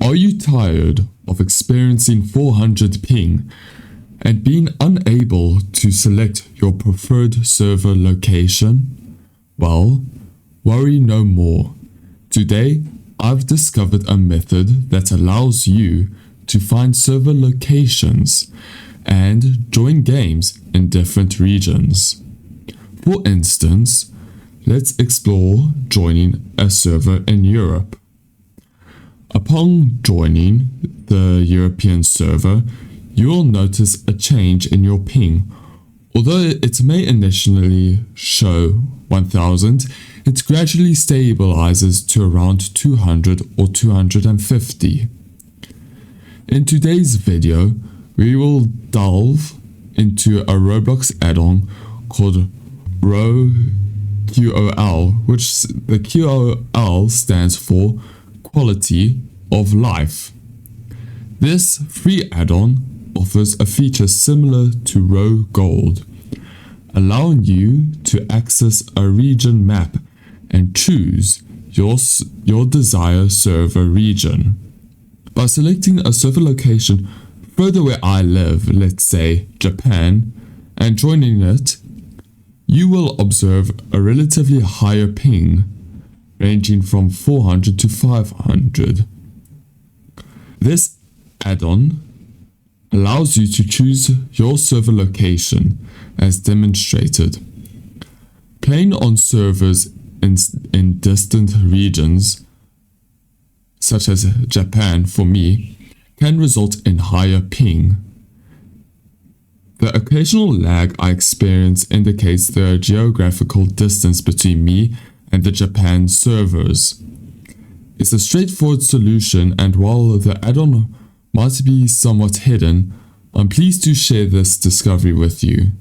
Are you tired of experiencing 400 ping and being unable to select your preferred server location? Well, worry no more. Today, I've discovered a method that allows you to find server locations and join games in different regions. For instance, let's explore joining a server in Europe. Upon joining the European server, you will notice a change in your ping. Although it may initially show 1000, it gradually stabilizes to around 200 or 250. In today's video, we will delve into a Roblox add-on called QOL, which the QOL stands for Quality of Life. This free add-on offers a feature similar to Row Gold, allowing you to access a region map and choose your desired server region. By selecting a server location further where I live, let's say Japan, and joining it, you will observe a relatively higher ping, ranging from 400 to 500. This add-on allows you to choose your server location as demonstrated. Playing on servers in distant regions, such as Japan for me, can result in higher ping. The occasional lag I experience indicates the geographical distance between me and the Japan servers. It's a straightforward solution, and while the add-on might be somewhat hidden, I'm pleased to share this discovery with you.